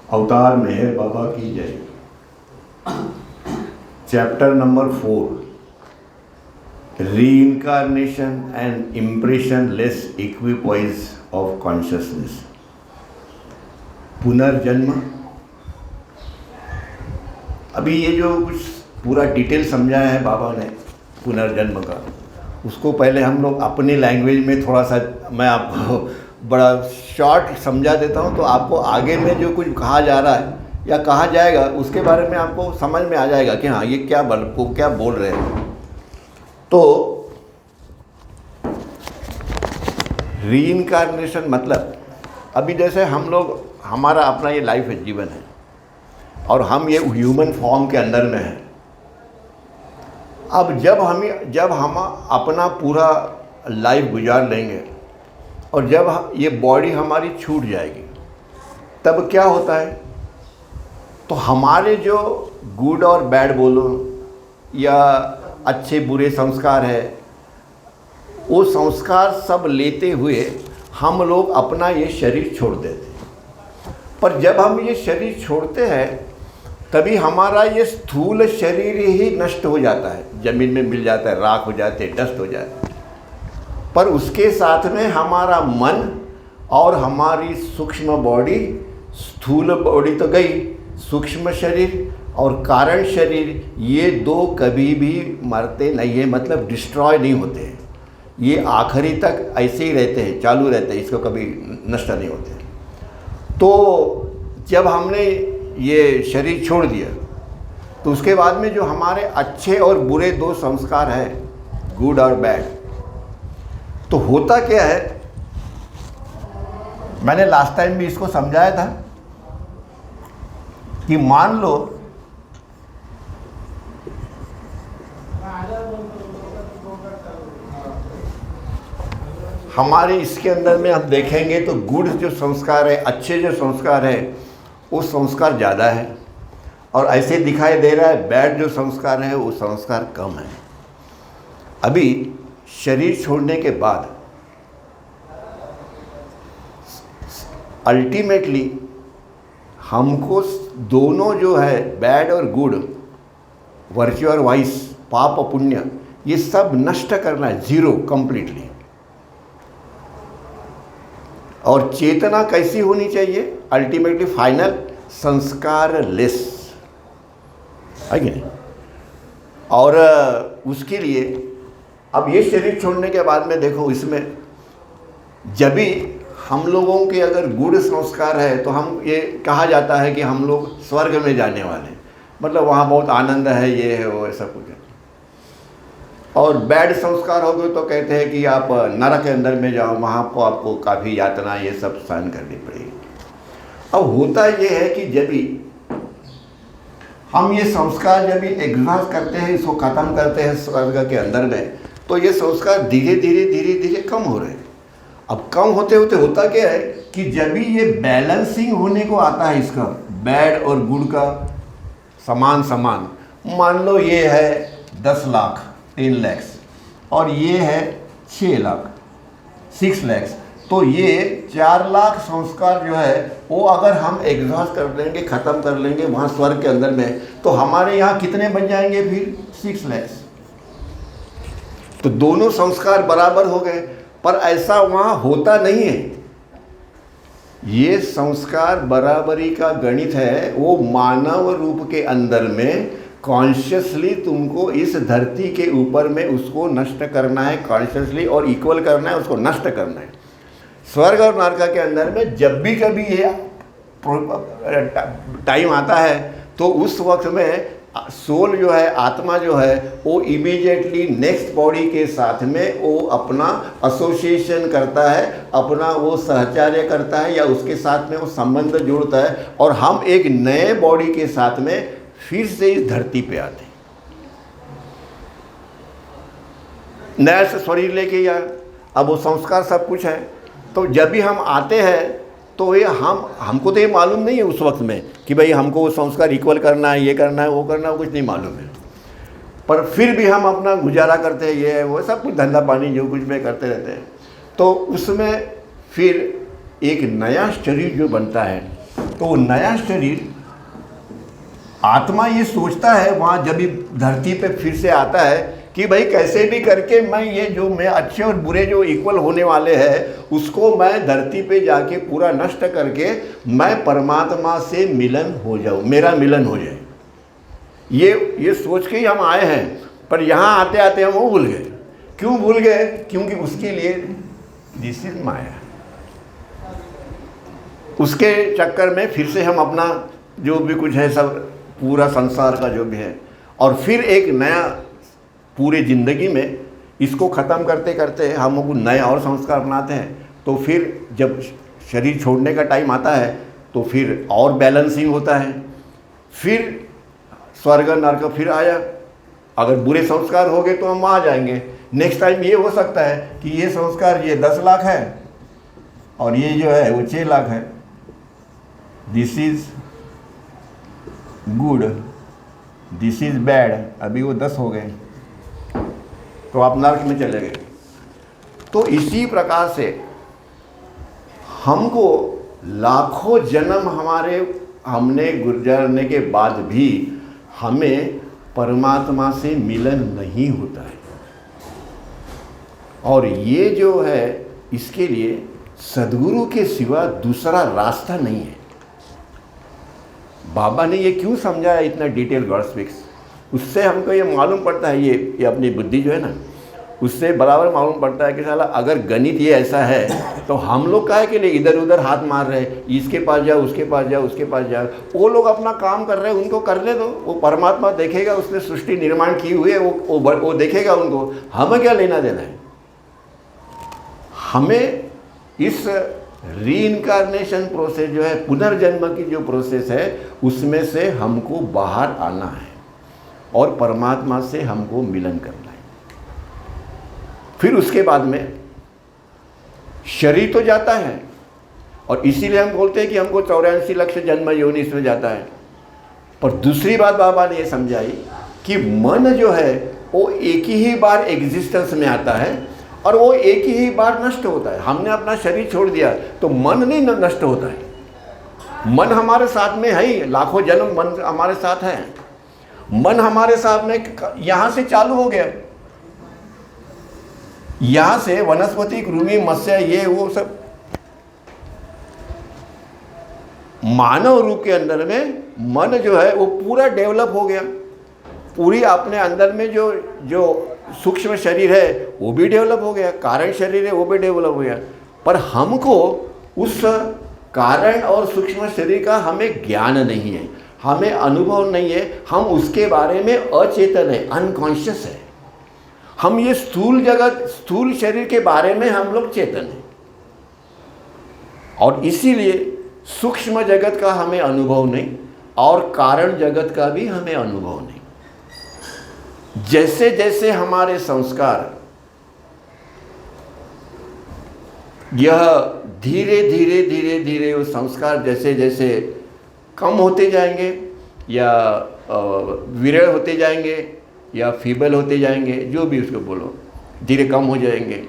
अवतार मेहर बाबा की जय। Chapter number 4, reincarnation and impressionless equipoise of consciousness। पुनर्जन्म। अभी ये जो कुछ पूरा डिटेल समझाया है बाबा ने पुनर्जन्म का, उसको पहले हम लोग अपने लैंग्वेज में थोड़ा सा मैं आपको बड़ा शॉर्ट समझा देता हूँ, तो आपको आगे में जो कुछ कहा जा रहा है या कहा जाएगा उसके बारे में आपको समझ में आ जाएगा कि हाँ ये क्या बोल रहे हैं। तो रीइंकार्नेशन मतलब अभी जैसे हम लोग, हमारा अपना ये लाइफ है, जीवन है, और हम ये ह्यूमन फॉर्म के अंदर में हैं। अब जब हम अपना पूरा लाइफ गुजार लेंगे और जब ये बॉडी हमारी छूट जाएगी, तब क्या होता है, तो हमारे जो गुड और बैड बोलो या अच्छे बुरे संस्कार है, वो संस्कार सब लेते हुए हम लोग अपना ये शरीर छोड़ देते हैं। पर जब हम ये शरीर छोड़ते हैं तभी हमारा ये स्थूल शरीर ही नष्ट हो जाता है, ज़मीन में मिल जाता है, राख हो जाते हैं, डस्ट हो जाते हैं। पर उसके साथ में हमारा मन और हमारी सूक्ष्म बॉडी, स्थूल बॉडी तो गई, सूक्ष्म शरीर और कारण शरीर, ये दो कभी भी मरते नहीं है, मतलब डिस्ट्रॉय नहीं होते हैं। ये आखिरी तक ऐसे ही रहते हैं, चालू रहते हैं, इसको कभी नष्ट नहीं होते। तो जब हमने ये शरीर छोड़ दिया तो उसके बाद में जो हमारे अच्छे और बुरे दो संस्कार हैं, गुड और बैड, तो होता क्या है, मैंने लास्ट टाइम भी इसको समझाया था कि मान लो हमारे इसके अंदर में हम देखेंगे तो गुड जो संस्कार है, अच्छे जो संस्कार है, वो संस्कार ज़्यादा है, और ऐसे दिखाई दे रहा है बैड जो संस्कार है वो संस्कार कम है। अभी शरीर छोड़ने के बाद अल्टीमेटली हमको दोनों जो है बैड और गुड, वर्च्यू और वाइस, पाप और पुण्य, ये सब नष्ट करना है, जीरो कंप्लीटली। और चेतना कैसी होनी चाहिए, अल्टीमेटली फाइनल संस्कार लेस, है कि नहीं। और उसके लिए अब ये शरीर छोड़ने के बाद में देखो, इसमें जब भी हम लोगों के अगर गुड संस्कार है तो हम, ये कहा जाता है कि हम लोग स्वर्ग में जाने वाले हैं, मतलब वहाँ बहुत आनंद है, ये है वो, ऐसा कुछ है। और बैड संस्कार हो गए तो कहते हैं कि आप नरक के अंदर में जाओ, वहाँ पर आपको काफ़ी यातना ये सब सहन करनी पड़ेगी। अब होता ये है कि जब भी हम ये संस्कार जब भी एग्जॉस्ट करते हैं, इसको ख़त्म करते हैं स्वर्ग के अंदर में, तो ये संस्कार धीरे धीरे कम हो रहे हैं। अब कम होते होते होता क्या है कि जब भी ये बैलेंसिंग होने को आता है, इसका बैड और गुड का समान, मान लो ये है 10 लाख 10 लाख और ये है 6 लाख 6 लाख, तो ये 4 लाख संस्कार जो है वो अगर हम एग्जॉस्ट कर लेंगे, ख़त्म कर लेंगे वहाँ स्वर्ग के अंदर में, तो हमारे यहाँ कितने बन जाएंगे फिर 6 लाख। तो दोनों संस्कार बराबर हो गए, पर ऐसा वहाँ होता नहीं है। ये संस्कार बराबरी का गणित है, वो मानव रूप के अंदर में कॉन्शियसली तुमको इस धरती के ऊपर में उसको नष्ट करना है, कॉन्शियसली, और इक्वल करना है, उसको नष्ट करना है। स्वर्ग और नरक के अंदर में जब भी कभी ये टाइम आता है तो उस वक्त में सोल जो है, आत्मा जो है, वो इमीडिएटली नेक्स्ट बॉडी के साथ में वो अपना एसोसिएशन करता है, अपना वो सहचार्य करता है या उसके साथ में वो संबंध जोड़ता है, और हम एक नए बॉडी के साथ में फिर से इस धरती पे आते हैं, नया से शरीर लेके। या अब वो संस्कार सब कुछ है, तो जब भी हम आते हैं तो ये हमको तो ये मालूम नहीं है उस वक्त में कि भाई हमको वो संस्कार इक्वल करना है, ये करना है, वो करना है, कुछ नहीं मालूम है। पर फिर भी हम अपना गुजारा करते हैं, ये है वो, सब कुछ धंधा पानी जो कुछ भी करते रहते हैं। तो उसमें फिर एक नया शरीर जो बनता है तो वो नया शरीर, आत्मा ये सोचता है वहाँ जब भी धरती पे फिर से आता है कि भाई कैसे भी करके मैं ये जो मैं अच्छे और बुरे जो इक्वल होने वाले हैं उसको मैं धरती पे जाके पूरा नष्ट करके मैं परमात्मा से मिलन हो जाऊँ, मेरा मिलन हो जाए। ये सोच के ही हम आए हैं, पर यहाँ आते आते हम वो भूल गए। क्यों भूल गए? क्योंकि उसके लिए दिस इज माया। उसके चक्कर में फिर से हम अपना जो भी कुछ है सब पूरा संसार का जो भी है, और फिर एक नया पूरे ज़िंदगी में इसको ख़त्म करते करते हम लोग नए और संस्कार अपनाते हैं। तो फिर जब शरीर छोड़ने का टाइम आता है तो फिर और बैलेंसिंग होता है, फिर स्वर्ग नरक फिर आया। अगर बुरे संस्कार हो गए तो हम वहाँ जाएंगे। नेक्स्ट टाइम ये हो सकता है कि ये संस्कार ये 10 लाख है और ये जो है वो 6 लाख है। This is good, this is bad, अभी वो 10 हो गए तो आप नरक में चले गए। तो इसी प्रकार से हमको लाखों जन्म हमने गुजरने के बाद भी हमें परमात्मा से मिलन नहीं होता है। और ये जो है इसके लिए सद्गुरु के सिवा दूसरा रास्ता नहीं है। बाबा ने ये क्यों समझाया इतना डिटेल गॉड स्पीक्स, उससे हमको ये मालूम पड़ता है, ये अपनी बुद्धि जो है ना उससे बराबर मालूम पड़ता है कि साला अगर गणित ये ऐसा है तो हम लोग काहे के लिए इधर उधर हाथ मार रहे हैं, इसके पास जाओ उसके पास जाओ उसके पास जाओ। वो लोग अपना काम कर रहे हैं, उनको करने दो, वो परमात्मा देखेगा, उसने सृष्टि निर्माण की हुई है, वो देखेगा उनको, हमें क्या लेना देना है। हमें इस रीइंकारनेशन प्रोसेस जो है, पुनर्जन्म की जो प्रोसेस है, उसमें से हमको बाहर आना है और परमात्मा से हमको मिलन करना है। फिर उसके बाद में शरीर तो जाता है और इसीलिए हम बोलते हैं कि हमको 84 लाख जन्म योनि इसमें जाता है। पर दूसरी बात बाबा ने ये समझाई कि मन जो है वो एक ही बार एग्जिस्टेंस में आता है और वो एक ही बार नष्ट होता है। हमने अपना शरीर छोड़ दिया तो मन नहीं नष्ट होता है। मन हमारे साथ में है ही, लाखों जन्म मन हमारे साथ है। मन हमारे साथ में यहाँ से चालू हो गया, यहाँ से वनस्पति कृमि मत्स्य ये वो सब मानव रूप के अंदर में मन जो है वो पूरा डेवलप हो गया। पूरी अपने अंदर में जो सूक्ष्म शरीर है वो भी डेवलप हो गया, कारण शरीर है वो भी डेवलप हो गया। पर हमको उस कारण और सूक्ष्म शरीर का हमें ज्ञान नहीं है, हमें अनुभव नहीं है, हम उसके बारे में अचेतन है, अनकॉन्शियस है। हम ये स्थूल जगत, स्थूल शरीर के बारे में हम लोग चेतन हैं और इसीलिए सूक्ष्म जगत का हमें अनुभव नहीं और कारण जगत का भी हमें अनुभव नहीं। जैसे जैसे हमारे संस्कार यह धीरे धीरे धीरे धीरे वो संस्कार जैसे जैसे कम होते जाएंगे या विरल होते जाएंगे या फीबल होते जाएंगे, जो भी उसको बोलो, धीरे कम हो जाएंगे,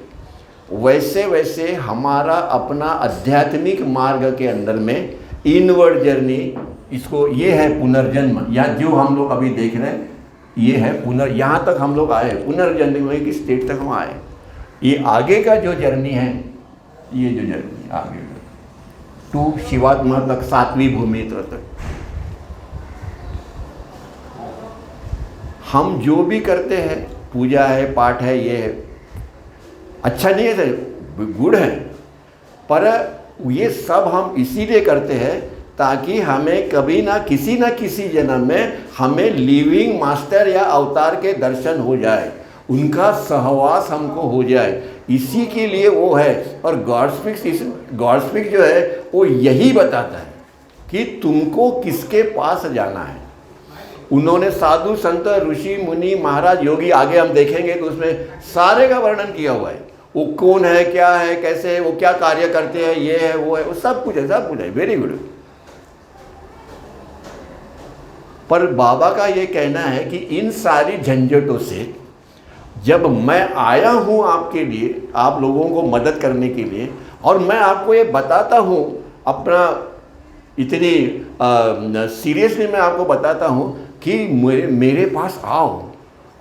वैसे वैसे हमारा अपना आध्यात्मिक मार्ग के अंदर में इनवर्ड जर्नी, इसको ये है पुनर्जन्म, या जो हम लोग अभी देख रहे हैं ये है यहाँ तक हम लोग आए, पुनर्जन्म की स्टेट तक हम आए। ये आगे का जो जर्नी है, ये जो जर्नी आगे टू शिवात्मा तक, सातवीं भूमि तक, हम जो भी करते हैं, पूजा है, पाठ है, ये है, अच्छा नहीं है, गुड है, पर ये सब हम इसीलिए करते हैं ताकि हमें कभी ना किसी जन्म में हमें लिविंग मास्टर या अवतार के दर्शन हो जाए, उनका सहवास हमको हो जाए, इसी के लिए वो है। और गॉड स्पीक्स जो है वो यही बताता है कि तुमको किसके पास जाना है। उन्होंने साधु संत ऋषि मुनि महाराज योगी, आगे हम देखेंगे तो उसमें सारे का वर्णन किया हुआ है, वो कौन है, क्या है, कैसे है, वो क्या कार्य करते हैं, ये है वो है, वो सब कुछ है, वेरी गुड। पर बाबा का ये कहना है कि इन सारी झंझटों से जब मैं आया हूँ आपके लिए, आप लोगों को मदद करने के लिए, और मैं आपको ये बताता हूँ अपना इतनी सीरियसली मैं आपको बताता हूँ कि मेरे पास आओ।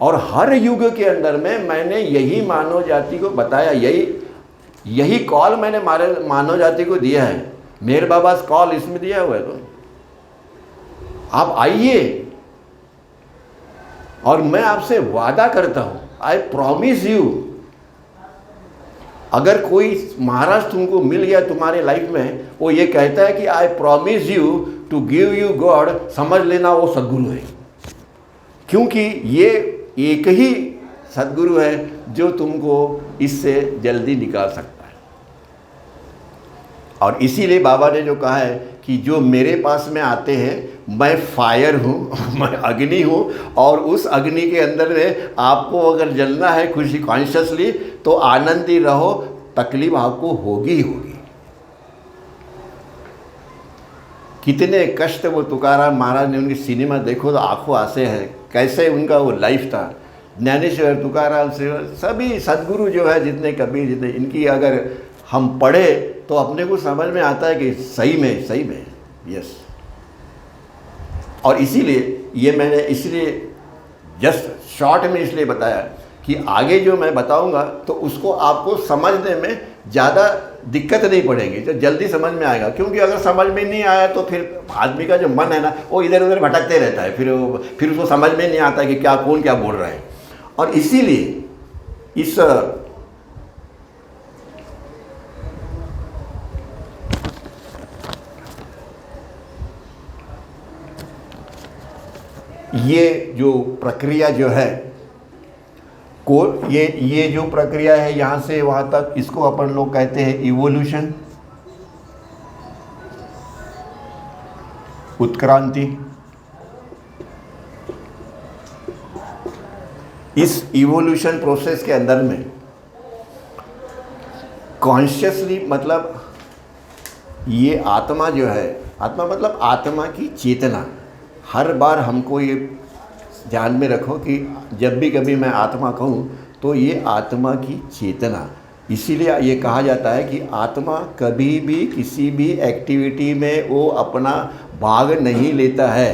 और हर युग के अंदर में मैंने यही मानव जाति को बताया, यही कॉल मैंने मानव जाति को दिया है। मेरे बाबा कॉल इसमें दिया हुआ है, तो आप आइए। और मैं आपसे वादा करता हूँ, आई प्रॉमिस यू, अगर कोई महाराज तुमको मिल गया तुम्हारे लाइफ में, वो ये कहता है कि I promise you to give you God, समझ लेना वो सद्गुरु है। क्योंकि ये एक ही सद्गुरु है जो तुमको इससे जल्दी निकाल सकता है। और इसीलिए बाबा ने जो कहा है कि जो मेरे पास में आते हैं, मैं फायर हूँ, मैं अग्नि हूँ, और उस अग्नि के अंदर में आपको अगर जलना है खुशी कॉन्शियसली, तो आनंदी रहो, तकलीफ आपको होगी ही होगी। कितने कष्ट वो तुकाराम महाराज ने, उनकी सिनेमा देखो तो आंखों आंसे हैं, कैसे उनका वो लाइफ था। ज्ञानेश्वर, तुकाराम से सभी सद्गुरु जो है, जितने कबीर, जितने, इनकी अगर हम पढ़े तो अपने को समझ में आता है कि सही में यस। और इसीलिए ये मैंने इसलिए जस्ट शॉर्ट में इसलिए बताया कि आगे जो मैं बताऊंगा तो उसको आपको समझने में ज़्यादा दिक्कत नहीं पड़ेगी, तो जल्दी समझ में आएगा। क्योंकि अगर समझ में नहीं आया तो फिर आदमी का जो मन है ना, वो इधर उधर भटकते रहता है, फिर उसको समझ में नहीं आता कि क्या कौन क्या बोल रहा है। और इसीलिए इस ये जो प्रक्रिया जो है ये जो प्रक्रिया है यहाँ से वहाँ तक, इसको अपन लोग कहते हैं इवोल्यूशन, उत्क्रांति। इस इवोल्यूशन प्रोसेस के अंदर में कॉन्शियसली, मतलब ये आत्मा जो है, आत्मा मतलब आत्मा की चेतना। हर बार हमको ये ध्यान में रखो कि जब भी कभी मैं आत्मा कहूँ तो ये आत्मा की चेतना। इसीलिए ये कहा जाता है कि आत्मा कभी भी किसी भी एक्टिविटी में वो अपना भाग नहीं लेता है,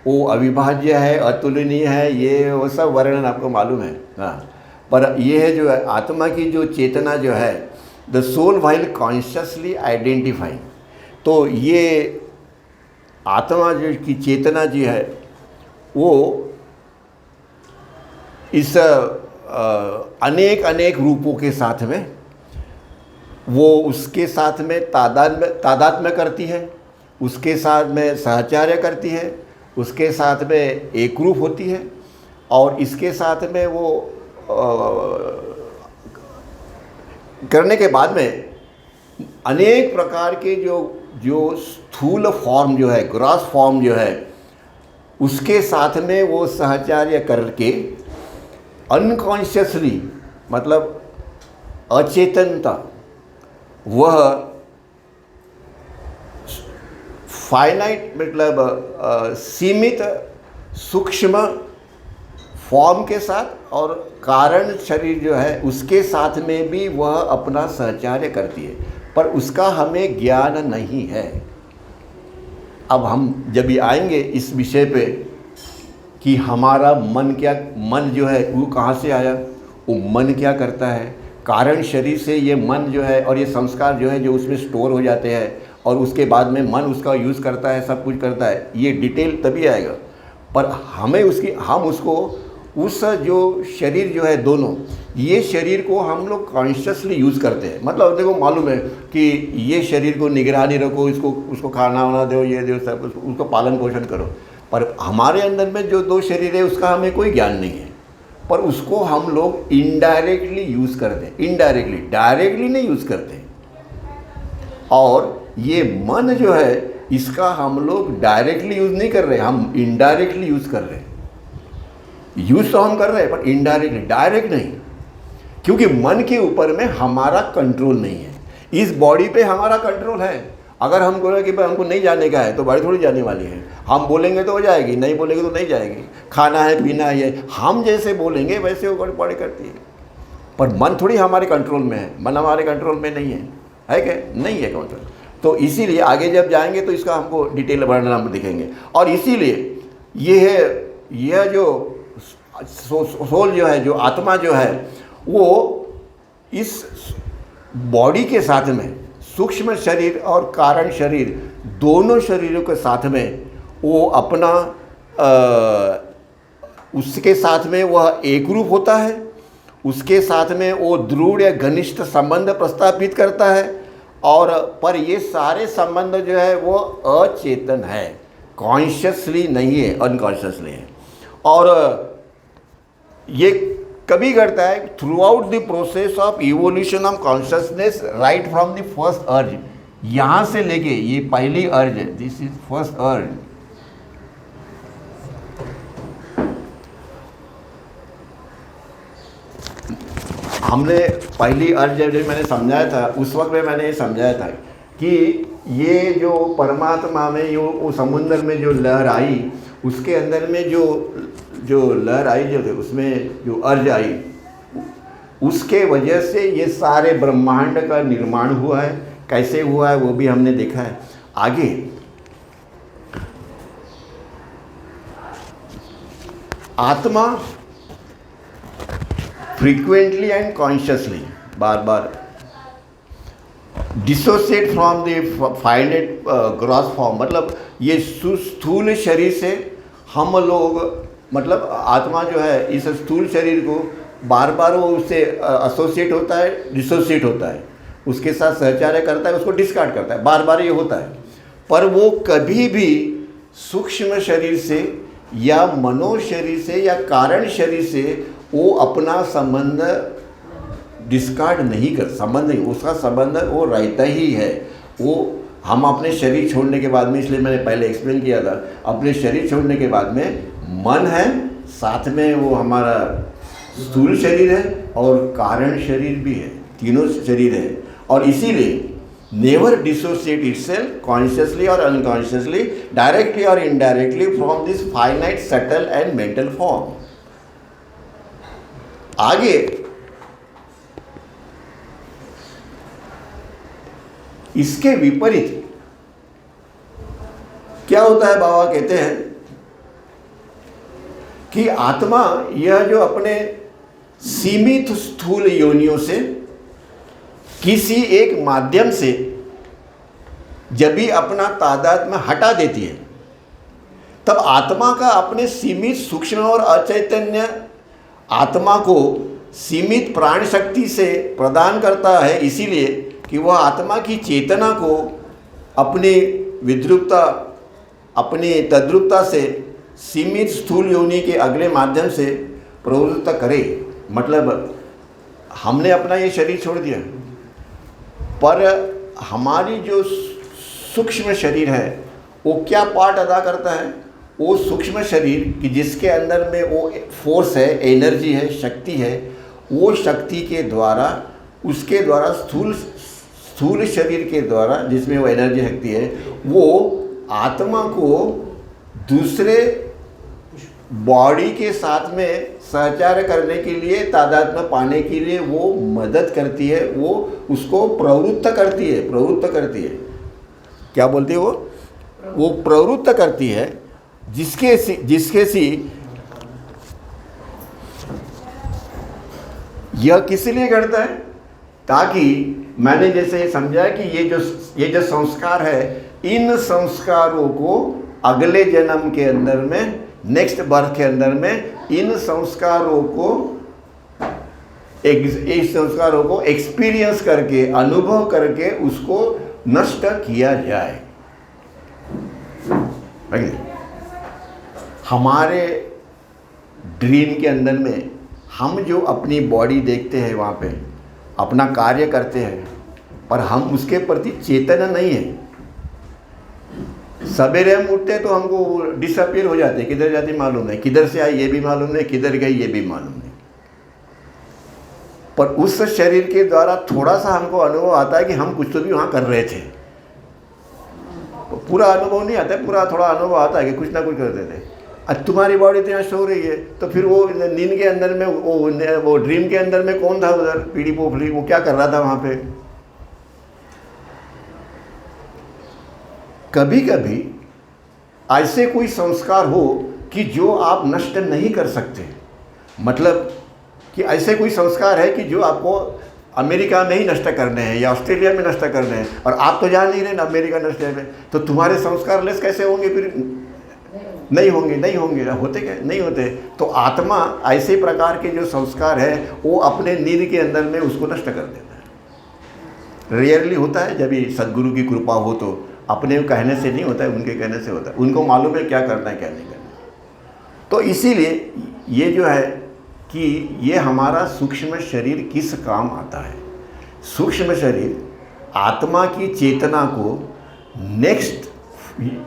वो अविभाज्य है, अतुलनीय है, ये वो सब वर्णन आपको मालूम है। हाँ, पर ये है जो है आत्मा की जो चेतना जो है, the soul while consciously identifying. तो ये आत्मा जो की चेतना जी है, वो इस अनेक रूपों के साथ में, वो उसके साथ में तादात्म्य करती है, उसके साथ में सहचार्य करती है, उसके साथ में एक रूप होती है, और इसके साथ में वो करने के बाद में अनेक प्रकार के जो स्थूल फॉर्म जो है, ग्रॉस फॉर्म जो है, उसके साथ में वो सहचार्य करके अनकॉन्शियसली, मतलब अचेतनता, वह फाइनाइट मतलब सीमित सूक्ष्म फॉर्म के साथ और कारण शरीर जो है उसके साथ में भी वह अपना सहचार्य करती है, पर उसका हमें ज्ञान नहीं है। अब हम जब भी आएंगे इस विषय पे कि हमारा मन जो है वो कहाँ से आया, वो मन क्या करता है, कारण शरीर से ये मन जो है और ये संस्कार जो है जो उसमें स्टोर हो जाते हैं, और उसके बाद में मन उसका यूज़ करता है, सब कुछ करता है, ये डिटेल तभी आएगा। पर हमें हम उसको उस जो शरीर जो है, दोनों ये शरीर को हम लोग कॉन्शियसली यूज़ करते हैं। मतलब देखो मालूम है कि ये शरीर को निगरानी रखो, उसको खाना वाना दो, ये दो, सब उसको पालन पोषण करो। पर हमारे अंदर में जो दो शरीर है उसका हमें कोई ज्ञान नहीं है, पर उसको हम लोग इनडायरेक्टली यूज़ करते हैं, इनडायरेक्टली, डायरेक्टली नहीं यूज़ करते। और ये मन जो है इसका हम लोग डायरेक्टली यूज़ नहीं कर रहे, हम इनडायरेक्टली यूज़ कर रहे हैं। यूज़ तो हम कर रहे हैं पर इनडायरेक्टली, डायरेक्ट नहीं, क्योंकि मन के ऊपर में हमारा कंट्रोल नहीं है। इस बॉडी पे हमारा कंट्रोल है। अगर हम बोले कि भाई हमको नहीं जाने का है तो बॉडी थोड़ी जाने वाली है, हम बोलेंगे तो हो जाएगी, नहीं बोलेंगे तो नहीं जाएगी। खाना है, पीना है, हम जैसे बोलेंगे वैसे वो बॉडी करती है। पर मन थोड़ी हमारे कंट्रोल में है, मन हमारे कंट्रोल में नहीं है क्या? नहीं है कंट्रोल। तो इसीलिए आगे जब जाएंगे तो इसका हमको डिटेल वर्णन हम दिखेंगे। और इसीलिए ये है, यह जो सोल जो है, जो आत्मा जो है, वो इस बॉडी के साथ में सूक्ष्म शरीर और कारण शरीर दोनों शरीरों के साथ में वो अपना उसके साथ में वह एक रूप होता है, उसके साथ में वो दृढ़ या घनिष्ठ संबंध प्रस्थापित करता है। और पर ये सारे संबंध जो है वो अचेतन है, कॉन्शियसली नहीं है, अनकॉन्शियसली है। और ये कभी घटता है through out the process of evolution of consciousness, right from the first अर्ज। यहाँ से लेके ये पहली अर्ज, दिस इज फर्स्ट अर्ज, हमने पहली अर्ज जब मैंने समझाया था उस वक्त में मैंने ये समझाया था कि ये जो परमात्मा में वो समुद्र में जो लहर आई, उसके अंदर में जो लहर आई जो थे, उसमें जो अर्ज आई, उसके वजह से ये सारे ब्रह्मांड का निर्माण हुआ है। कैसे हुआ है वो भी हमने देखा है। आगे आत्मा frequently and consciously bar bar dissociate from the finite gross form, मतलब ये स्थूल शरीर से हम लोग, मतलब आत्मा जो है इस स्थूल शरीर को बार बार वो उससे एसोसिएट होता है, डिसोसिएट होता है, उसके साथ सहचार्य करता है, उसको डिस्कार्ड करता है, बार बार ये होता है। पर वो कभी भी सूक्ष्म शरीर से या मनो शरीर से या कारण शरीर से वो अपना संबंध डिस्कार्ड नहीं कर, संबंध नहीं, उसका संबंध वो रहता ही है। वो हम अपने शरीर छोड़ने के बाद में, इसलिए मैंने पहले एक्सप्लेन किया था, अपने शरीर छोड़ने के बाद में मन है, साथ में वो हमारा स्थूल शरीर है और कारण शरीर भी है, तीनों शरीर है। और इसीलिए नेवर डिसोसिएट इटसेल्फ कॉन्शियसली और अनकॉन्शियसली, डायरेक्टली और indirectly from this finite subtle and mental form. आगे इसके विपरीत क्या होता है, बाबा कहते हैं कि आत्मा यह जो अपने सीमित स्थूल योनियों से किसी एक माध्यम से जब भी अपना तादाद में हटा देती है, तब आत्मा का अपने सीमित सूक्ष्म और अचैतन्य आत्मा को सीमित प्राण शक्ति से प्रदान करता है, इसीलिए कि वह आत्मा की चेतना को अपनी विद्रुपता, अपनी तद्रुपता से सीमित स्थूल योनि के अगले माध्यम से प्रवृत्त करे। मतलब हमने अपना ये शरीर छोड़ दिया, पर हमारी जो सूक्ष्म शरीर है वो क्या पार्ट अदा करता है, वो सूक्ष्म शरीर कि जिसके अंदर में वो फोर्स है, एनर्जी है, शक्ति है, वो शक्ति के द्वारा, उसके द्वारा स्थूल शरीर के द्वारा जिसमें वो एनर्जी शक्ति है, वो आत्मा को दूसरे बॉडी के साथ में सहचार करने के लिए, तादात्म्य पाने के लिए वो मदद करती है, वो उसको प्रवृत्त करती है। क्या बोलती है वो प्रवृत्त करती है, जिसके सी यह किस लिए घटता है, ताकि मैंने जैसे समझा कि ये जो संस्कार है, इन संस्कारों को अगले जन्म के अंदर में, नेक्स्ट बर्थ के अंदर में इन संस्कारों को एक्सपीरियंस करके, अनुभव करके उसको नष्ट किया जाए। हमारे ड्रीम के अंदर में हम जो अपनी बॉडी देखते हैं, वहाँ पे अपना कार्य करते हैं, पर हम उसके प्रति चेतन नहीं है। सवेरे हम उठते तो हमको डिसअपीयर हो जाते, किधर जाती मालूम नहीं, किधर से आई ये भी मालूम नहीं, किधर गई ये भी मालूम नहीं। पर उस शरीर के द्वारा थोड़ा सा हमको अनुभव आता है कि हम कुछ तो भी वहाँ कर रहे थे। पूरा अनुभव नहीं आता है, पूरा थोड़ा अनुभव आता है कि कुछ ना कुछ करते थे। अब तुम्हारी बॉडी तो यहाँ सो रही है, तो फिर वो नींद के अंदर में, वो ड्रीम के अंदर में कौन था उधर, पीढ़ी पोखली, वो क्या कर रहा था वहाँ पे। कभी कभी ऐसे कोई संस्कार हो कि जो आप नष्ट नहीं कर सकते, मतलब कि ऐसे कोई संस्कार है कि जो आपको अमेरिका में ही नष्ट करने हैं या ऑस्ट्रेलिया में नष्ट करने हैं, और आप तो जान नहीं रहे ना अमेरिका नष्ट है, तो तुम्हारे संस्कार लेस कैसे होंगे फिर? नहीं होंगे होते क्या? नहीं होते। तो आत्मा ऐसे प्रकार के जो संस्कार है वो अपने नींद के अंदर में उसको नष्ट कर देता है। रेयरली होता है, जब ये सदगुरु की कृपा हो तो अपने कहने से नहीं होता है, उनके कहने से होता है। उनको मालूम है क्या करना है क्या नहीं करना। तो इसीलिए ये जो है कि ये हमारा सूक्ष्म शरीर किस काम आता है। सूक्ष्म शरीर आत्मा की चेतना को नेक्स्ट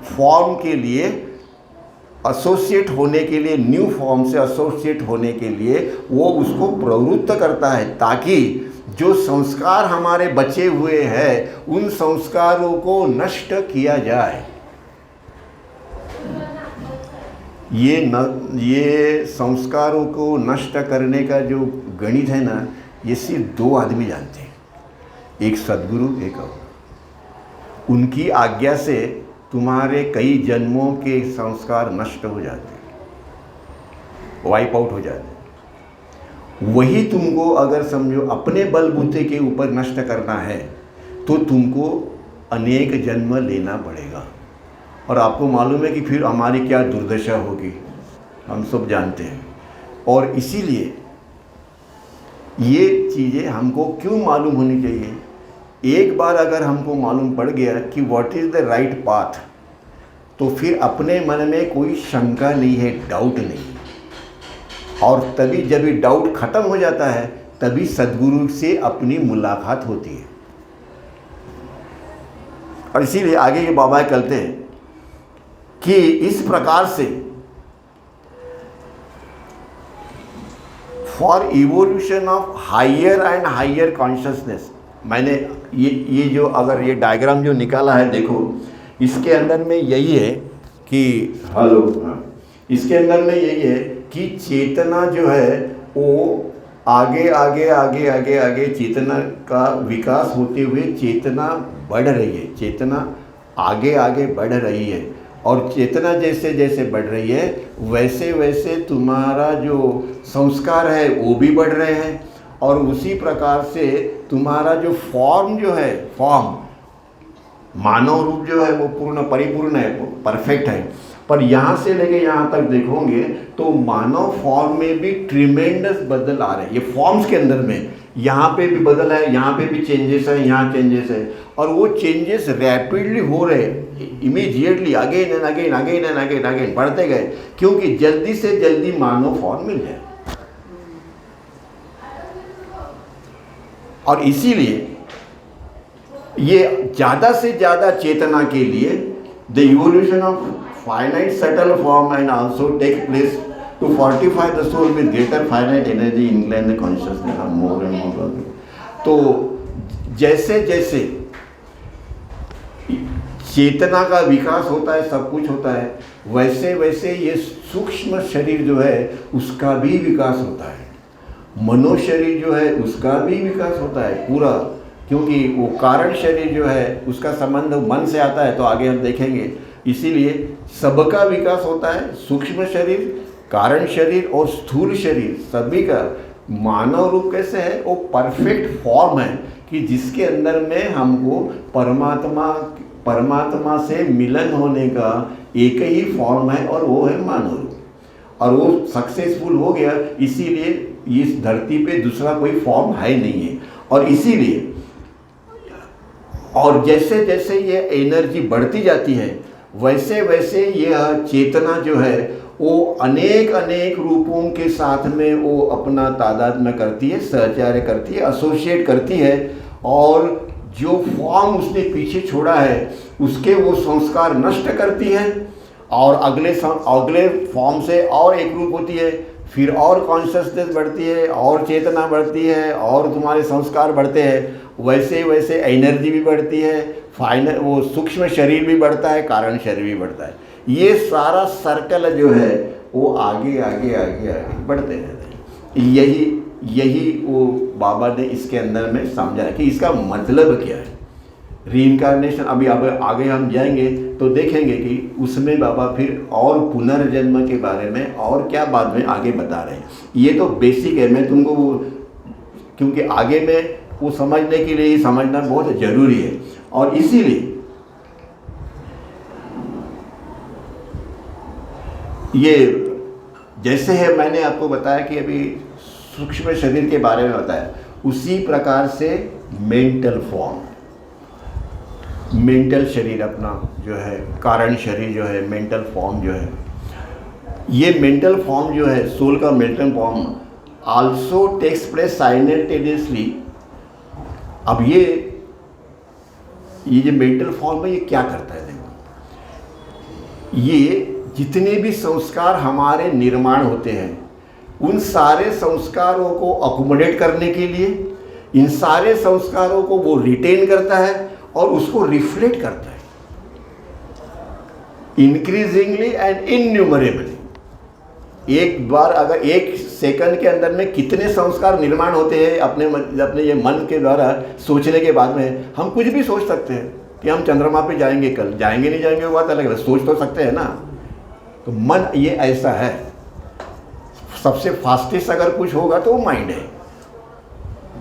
फॉर्म के लिए एसोसिएट होने के लिए, न्यू फॉर्म से एसोसिएट होने के लिए वो उसको प्रवृत्त करता है, ताकि जो संस्कार हमारे बचे हुए हैं उन संस्कारों को नष्ट किया जाए। ये संस्कारों को नष्ट करने का जो गणित है ना, ये सिर्फ 2 आदमी जानते हैं, एक सद्गुरु, एक और। उनकी आज्ञा से तुम्हारे कई जन्मों के संस्कार नष्ट हो जाते हैं, वाइप आउट हो जाते हैं। वही तुमको अगर समझो अपने बलबूते के ऊपर नष्ट करना है तो तुमको अनेक जन्म लेना पड़ेगा। और आपको मालूम है कि फिर हमारी क्या दुर्दशा होगी, हम सब जानते हैं। और इसीलिए ये चीज़ें हमको क्यों मालूम होनी चाहिए। एक बार अगर हमको मालूम पड़ गया कि what is the right path, तो फिर अपने मन में कोई शंका नहीं है, डाउट नहीं। और तभी जब ये डाउट खत्म हो जाता है तभी सद्गुरु से अपनी मुलाकात होती है। और इसीलिए आगे ये बाबा कहते हैं कि इस प्रकार से for evolution of higher and higher consciousness, मैंने ये जो अगर ये डायग्राम जो निकाला है, देखो इसके अंदर में यही है कि इसके अंदर में यही है कि चेतना जो है वो आगे आगे आगे आगे आगे चेतना का विकास होते हुए चेतना बढ़ रही है, चेतना आगे आगे बढ़ रही है। और चेतना जैसे जैसे बढ़ रही है वैसे वैसे तुम्हारा जो संस्कार है वो भी बढ़ रहे हैं। और उसी प्रकार से तुम्हारा जो फॉर्म जो है, फॉर्म मानव रूप जो है वो पूर्ण परिपूर्ण है, वो परफेक्ट है। पर यहाँ से लेके यहाँ तक देखोगे तो मानव फॉर्म में भी ट्रिमेंडस बदल आ रहे हैं। ये फॉर्म्स के अंदर में यहाँ पे भी बदल है, यहाँ पे भी चेंजेस है, यहाँ चेंजेस है। और वो चेंजेस रैपिडली हो रहे, immediately again and again again and again again बढ़ते गए, क्योंकि जल्दी से जल्दी मानव फॉर्म मिल जाए। और इसीलिए ये ज़्यादा से ज़्यादा चेतना के लिए the evolution of finite subtle form and also take place to fortify the soul with greater finite energy incline the consciousness of more and more. तो जैसे जैसे चेतना का विकास होता है, सब कुछ होता है, वैसे वैसे ये सूक्ष्म शरीर जो है उसका भी विकास होता है, मनो शरीर जो है उसका भी विकास होता है पूरा। क्योंकि वो कारण शरीर जो है उसका संबंध मन से आता है, तो आगे हम देखेंगे। इसीलिए सबका विकास होता है, सूक्ष्म शरीर, कारण शरीर और स्थूल शरीर सभी का। मानव रूप कैसे है, वो परफेक्ट फॉर्म है कि जिसके अंदर में हमको परमात्मा से मिलन होने का एक ही फॉर्म है और वो है मानव रूप। और वो सक्सेसफुल हो गया, इसीलिए इस धरती पे दूसरा कोई फॉर्म है नहीं है। और इसीलिए और जैसे जैसे ये एनर्जी बढ़ती जाती है वैसे वैसे यह चेतना जो है वो अनेक अनेक रूपों के साथ में वो अपना तादाद में करती है, सहचार्य करती है, एसोसिएट करती है। और जो फॉर्म उसने पीछे छोड़ा है उसके वो संस्कार नष्ट करती है, और अगले फॉर्म से और एक रूप होती है, फिर और कॉन्शियसनेस बढ़ती है, और चेतना बढ़ती है, और तुम्हारे संस्कार बढ़ते हैं। वैसे वैसे एनर्जी भी बढ़ती है, फाइनल वो सूक्ष्म शरीर भी बढ़ता है, कारण शरीर भी बढ़ता है। ये सारा सर्कल जो है वो आगे आगे आगे आगे बढ़ते रहते हैं। यही वो बाबा ने इसके अंदर में समझा कि इसका मतलब क्या है। रीइंकारनेशन, अभी अब आगे हम जाएंगे तो देखेंगे कि उसमें बाबा फिर और पुनर्जन्म के बारे में और क्या बाद में आगे बता रहे हैं। ये तो बेसिक है, मैं तुमको वो, क्योंकि आगे में वो समझने के लिए ही समझना बहुत ज़रूरी है। और इसीलिए ये जैसे है, मैंने आपको बताया कि अभी सूक्ष्म शरीर के बारे में बताया, उसी प्रकार से मेंटल फॉर्म, मेंटल शरीर अपना जो है, कारण शरीर जो है, मेंटल फॉर्म जो है, ये मेंटल फॉर्म जो है, सोल का mental form also takes place simultaneously. अब ये जो मेंटल फॉर्म है ये क्या करता है, देखो, ये जितने भी संस्कार हमारे निर्माण होते हैं, उन सारे संस्कारों को अकोमोडेट करने के लिए, इन सारे संस्कारों को वो रिटेन करता है और उसको रिफ्लेक्ट करता है इंक्रीजिंगली एंड इन्यूमरेबली। एक बार अगर एक सेकंड के अंदर में कितने संस्कार निर्माण होते हैं अपने ये मन के द्वारा सोचने के बाद में, हम कुछ भी सोच सकते हैं कि हम चंद्रमा पे जाएंगे, कल जाएंगे नहीं जाएंगे वो बात अलग है, सोच तो सकते हैं ना। तो मन ये ऐसा है, सबसे फास्टेस्ट अगर कुछ होगा तो वो माइंड है।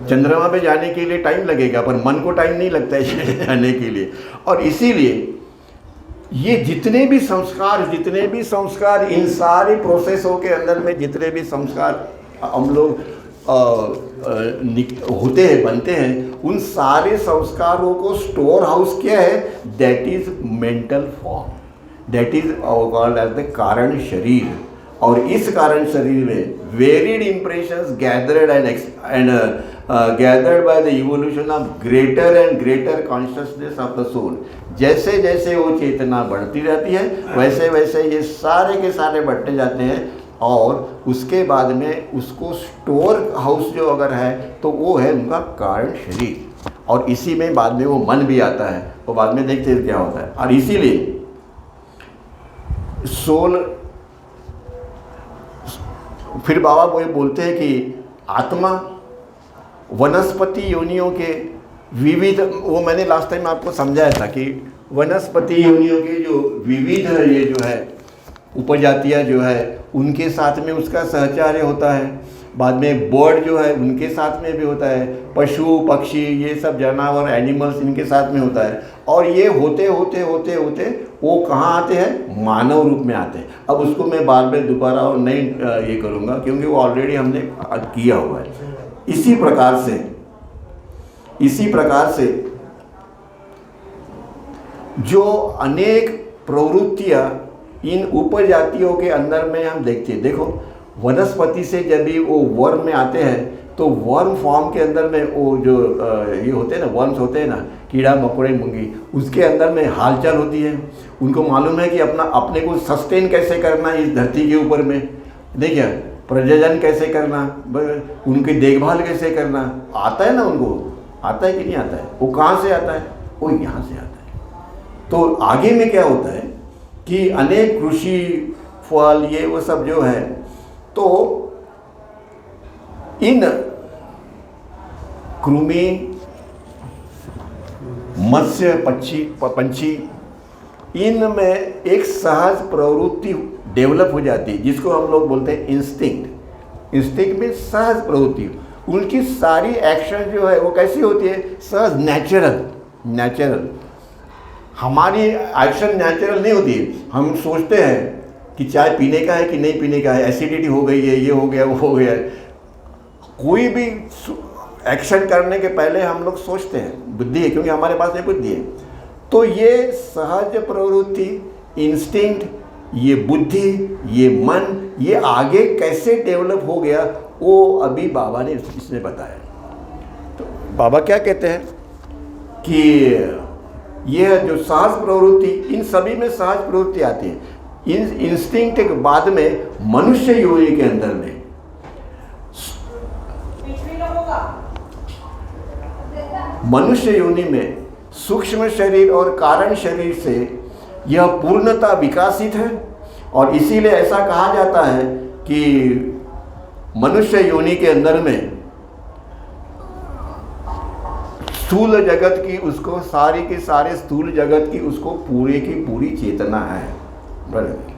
चंद्रमा पे जाने के लिए टाइम लगेगा पर मन को टाइम नहीं लगता है जाने के लिए। और इसीलिए ये जितने भी संस्कार इन सारी प्रोसेसों के अंदर में जितने भी संस्कार हम लोग होते हैं, बनते हैं, उन सारे संस्कारों को स्टोर हाउस क्या है, that is mental form, that is called as the कारण शरीर। और इस कारण शरीर में varied impressions gathered and gathered by the evolution of greater and greater consciousness of the soul. जैसे जैसे वो चेतना बढ़ती रहती है वैसे वैसे ये सारे के सारे बढ़ते जाते हैं, और उसके बाद में उसको स्टोर हाउस जो अगर है तो वो है उनका कारण शरीर। और इसी में बाद में वो मन भी आता है, वो बाद में देखते हैं क्या होता है। और इसीलिए सोल, फिर बाबा वो बोलते हैं कि आत्मा वनस्पति योनियों के विविध, वो मैंने लास्ट टाइम आपको समझाया था कि वनस्पति योनियों के जो विविध ये जो है उपजातियाँ जो है उनके साथ में उसका सहचार्य होता है। बाद में बर्ड जो है उनके साथ में भी होता है, पशु पक्षी ये सब जानवर एनिमल्स इनके साथ में होता है। और ये होते होते होते होते वो कहाँ आते हैं, मानव रूप में आते हैं। अब उसको मैं बार बार दोबारा और नहीं ये करूँगा क्योंकि वो ऑलरेडी हमने किया हुआ है। इसी प्रकार से जो अनेक प्रवृत्तियाँ इन उपजातियों के अंदर में हम देखते हैं। देखो वनस्पति से जब भी वो वर्म में आते हैं तो वर्म फॉर्म के अंदर में वो जो ये होते हैं ना, वर्म्स होते हैं ना, कीड़ा मकोड़े मुंगी, उसके अंदर में हालचाल होती है। उनको मालूम है कि अपने को सस्टेन कैसे करना इस धरती के ऊपर में, देखिए प्रजनन कैसे करना, उनकी देखभाल कैसे करना, आता है ना उनको, आता है कि नहीं आता है? वो कहाँ से आता है? वो यहाँ से आता है। तो आगे में क्या होता है कि अनेक कृषि फल ये वो सब जो है, तो इन कृमि मत्स्य पंछी इनमें एक सहज प्रवृत्ति डेवलप हो जाती है जिसको हम लोग बोलते हैं इंस्टिंक्ट। इंस्टिंक्ट में सहज प्रवृत्ति, उनकी सारी एक्शन जो है वो कैसी होती है, सहज, नेचुरल। हमारी एक्शन नेचुरल नहीं होती है। हम सोचते हैं कि चाय पीने का है कि नहीं पीने का है, एसिडिटी हो गई है, ये हो गया वो हो गया। कोई भी एक्शन करने के पहले हम लोग सोचते हैं, बुद्धि है क्योंकि हमारे पास में बुद्धि है। तो ये सहज प्रवृत्ति, इंस्टिंक्ट, ये बुद्धि, ये मन, ये आगे कैसे डेवलप हो गया वो अभी बाबा ने इसमें बताया। तो बाबा क्या कहते हैं कि ये जो सहज प्रवृत्ति, इन सभी में सहज प्रवृत्ति आती है। इन इंस्टिंक्ट के बाद में मनुष्य योनि के अंदर में मनुष्य योनि में सूक्ष्म शरीर और कारण शरीर से यह पूर्णता विकासित है। और इसीलिए ऐसा कहा जाता है कि मनुष्य योनि के अंदर में स्थूल जगत की उसको सारी के सारे स्थूल जगत की उसको पूरे की पूरी चेतना है। बराबर।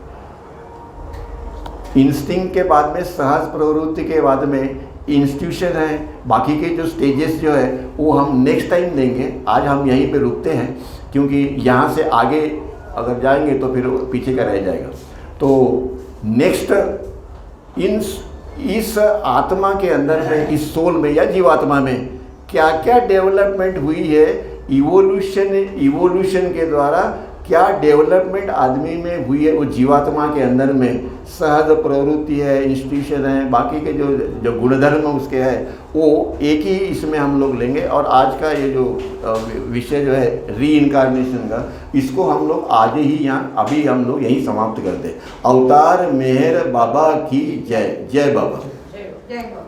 इंस्टिंक्ट के बाद में सहज प्रवृत्ति के बाद में इंस्टीट्यूशन है। बाकी के जो स्टेजेस जो है वो हम नेक्स्ट टाइम लेंगे। आज हम यहीं पे रुकते हैं, क्योंकि यहाँ से आगे अगर जाएंगे तो फिर पीछे का रह जाएगा। तो नेक्स्ट इस आत्मा के अंदर में, इस सोल में या जीवात्मा में क्या क्या डेवलपमेंट हुई है, इवोल्यूशन के द्वारा क्या डेवलपमेंट आदमी में हुई है, वो जीवात्मा के अंदर में सहज प्रवृत्ति है, इंस्टीट्यूशन है, बाकी के जो गुणधर्म उसके है, वो एक ही इसमें हम लोग लेंगे। और आज का ये जो विषय जो है री इनकारनेशन का, इसको हम लोग आज ही यहाँ अभी हम लोग यहीं समाप्त करते हैं। अवतार मेहर बाबा की जय। जय बाबा। जय बाबा।